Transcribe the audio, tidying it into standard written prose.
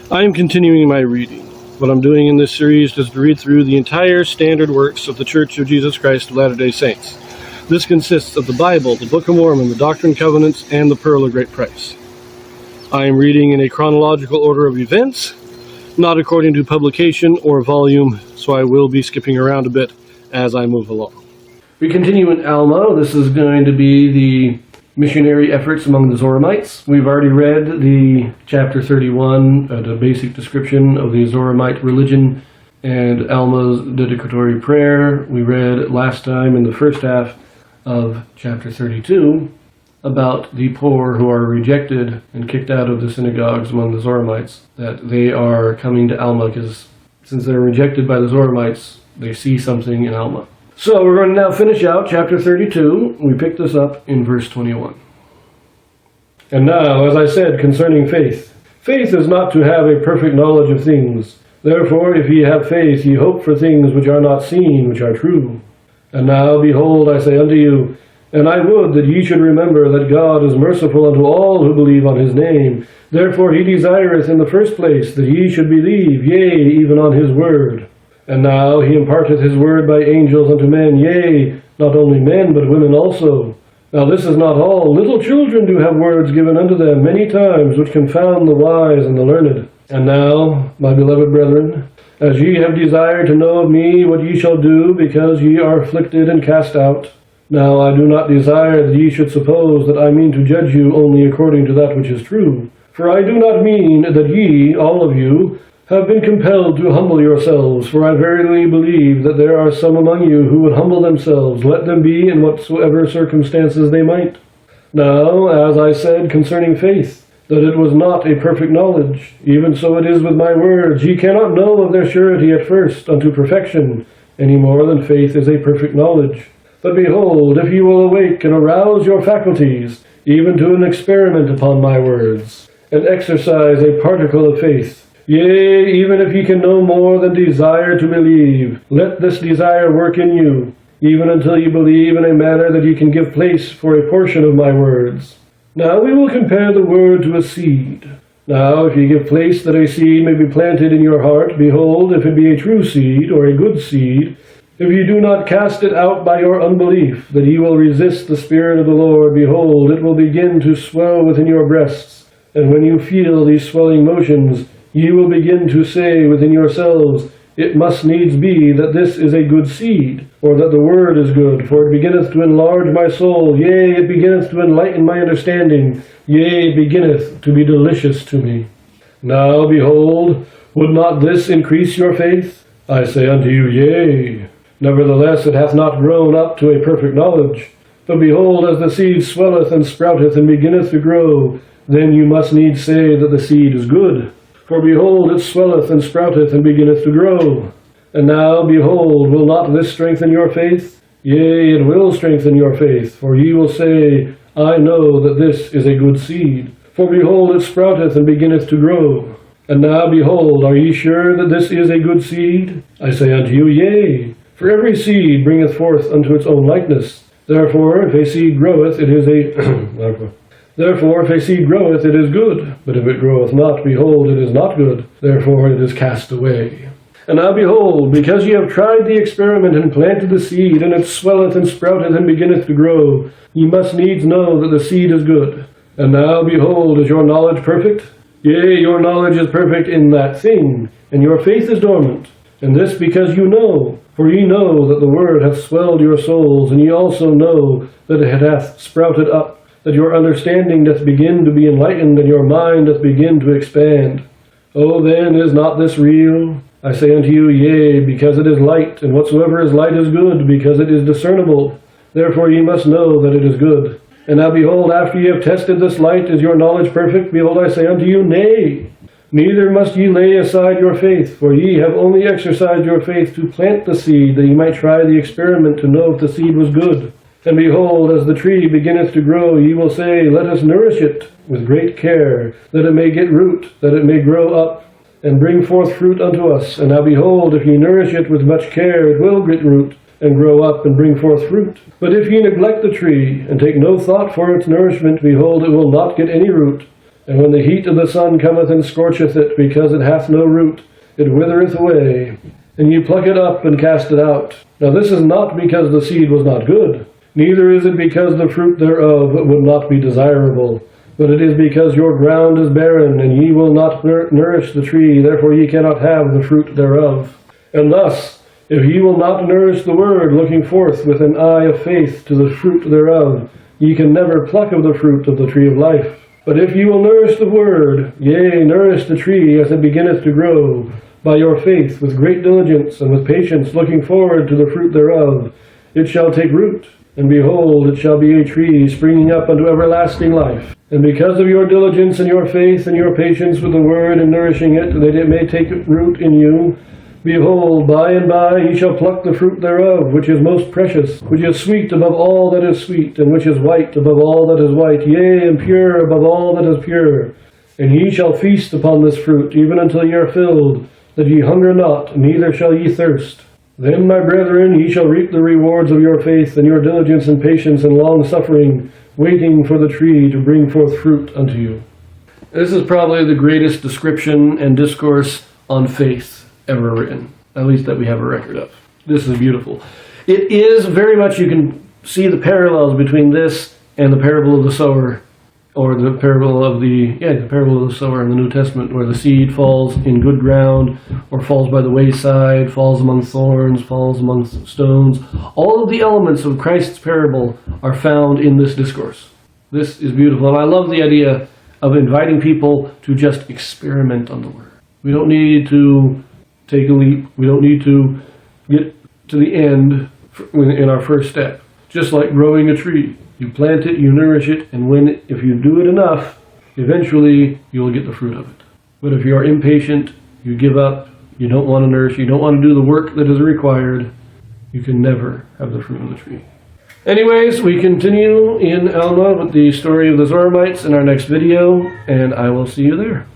I am continuing my reading. What I'm doing in this series is to read through the entire standard works of the Church of Jesus Christ of Latter-day Saints. This consists of the Bible, the Book of Mormon, the Doctrine and Covenants, and the Pearl of Great Price. I am reading in a chronological order of events, not according to publication or volume, so I will be skipping around a bit as I move along. We continue in Alma. This is going to be the missionary efforts among the Zoramites. We've already read the chapter 31, the basic description of the Zoramite religion and Alma's dedicatory prayer. We read last time in the first half of chapter 32 about the poor who are rejected and kicked out of the synagogues among the Zoramites, that they are coming to Alma because since they're rejected by the Zoramites, they see something in Alma. So we're going to now finish out chapter 32. We pick this up in verse 21. And now, as I said concerning faith, faith is not to have a perfect knowledge of things. Therefore, if ye have faith, ye hope for things which are not seen, which are true. And now, behold, I say unto you, and I would that ye should remember that God is merciful unto all who believe on his name. Therefore he desireth in the first place that ye should believe, yea, even on his word. And now he imparteth his word by angels unto men, yea, not only men, but women also. Now this is not all. Little children do have words given unto them many times, which confound the wise and the learned. And now, my beloved brethren, as ye have desired to know of me what ye shall do, because ye are afflicted and cast out, now I do not desire that ye should suppose that I mean to judge you only according to that which is true. For I do not mean that ye, all of you, have been compelled to humble yourselves, for I verily believe that there are some among you who would humble themselves, let them be in whatsoever circumstances they might. Now, as I said concerning faith, that it was not a perfect knowledge, even so it is with my words. Ye cannot know of their surety at first unto perfection, any more than faith is a perfect knowledge. But behold, if ye will awake and arouse your faculties, even to an experiment upon my words, and exercise a particle of faith, yea, even if ye can no more than desire to believe, let this desire work in you, even until ye believe in a manner that ye can give place for a portion of my words. Now we will compare the word to a seed. Now if ye give place that a seed may be planted in your heart, behold, if it be a true seed, or a good seed, if ye do not cast it out by your unbelief, that ye will resist the Spirit of the Lord, behold, it will begin to swell within your breasts. And when you feel these swelling motions, ye will begin to say within yourselves, it must needs be that this is a good seed, or that the word is good, for it beginneth to enlarge my soul, yea, it beginneth to enlighten my understanding, yea, it beginneth to be delicious to me. Now, behold, would not this increase your faith? I say unto you, yea. Nevertheless, it hath not grown up to a perfect knowledge. But behold, as the seed swelleth and sprouteth and beginneth to grow, then you must needs say that the seed is good. For behold, it swelleth and sprouteth and beginneth to grow. And now, behold, will not this strengthen your faith? Yea, it will strengthen your faith, for ye will say, I know that this is a good seed. For behold, it sprouteth and beginneth to grow. And now, behold, are ye sure that this is a good seed? I say unto you, yea. For every seed bringeth forth unto its own likeness. Therefore, if a seed groweth, it is Therefore, if a seed groweth, it is good. But if it groweth not, behold, it is not good. Therefore, it is cast away. And now, behold, because ye have tried the experiment and planted the seed, and it swelleth and sprouteth and beginneth to grow, ye must needs know that the seed is good. And now, behold, is your knowledge perfect? Yea, your knowledge is perfect in that thing, and your faith is dormant. And this because you know. For ye know that the word hath swelled your souls, and ye also know that it hath sprouted up, that your understanding doth begin to be enlightened, and your mind doth begin to expand. O then, is not this real? I say unto you, yea, because it is light, and whatsoever is light is good, because it is discernible. Therefore ye must know that it is good. And now behold, after ye have tested this light, is your knowledge perfect? Behold, I say unto you, nay. Neither must ye lay aside your faith, for ye have only exercised your faith to plant the seed, that ye might try the experiment to know if the seed was good. And behold, as the tree beginneth to grow, ye will say, let us nourish it with great care, that it may get root, that it may grow up, and bring forth fruit unto us. And now behold, if ye nourish it with much care, it will get root, and grow up, and bring forth fruit. But if ye neglect the tree, and take no thought for its nourishment, behold, it will not get any root, And when the heat of the sun cometh and scorcheth it, because it hath no root, it withereth away, and ye pluck it up and cast it out. Now this is not because the seed was not good, neither is it because the fruit thereof would not be desirable, but it is because your ground is barren, and ye will not nourish the tree, therefore ye cannot have the fruit thereof. And thus, if ye will not nourish the word, looking forth with an eye of faith to the fruit thereof, ye can never pluck of the fruit of the tree of life. But if ye will nourish the word, yea, nourish the tree as it beginneth to grow, by your faith, with great diligence, and with patience, looking forward to the fruit thereof, it shall take root, and behold, it shall be a tree springing up unto everlasting life. And because of your diligence and your faith and your patience with the word and nourishing it, that it may take root in you, behold, by and by ye shall pluck the fruit thereof, which is most precious, which is sweet above all that is sweet, and which is white above all that is white, yea, and pure above all that is pure. And ye shall feast upon this fruit, even until ye are filled, that ye hunger not, neither shall ye thirst. Then, my brethren, ye shall reap the rewards of your faith, and your diligence and patience and long-suffering, waiting for the tree to bring forth fruit unto you. This is probably the greatest description and discourse on faith ever written, at least that we have a record of. This is beautiful. It is very much, you can see the parallels between this and the parable of the sower, or the parable of the parable of the sower in the New Testament, where the seed falls in good ground, or falls by the wayside, falls among thorns, falls among stones. All of the elements of Christ's parable are found in this discourse. This is beautiful, and I love the idea of inviting people to just experiment on the Word. We don't need to take a leap. We don't need to get to the end in our first step. Just like growing a tree. You plant it, you nourish it, and if you do it enough, eventually you'll get the fruit of it. But if you are impatient, you give up, you don't want to nourish, you don't want to do the work that is required, you can never have the fruit of the tree. Anyways, we continue in Alma with the story of the Zoramites in our next video, and I will see you there.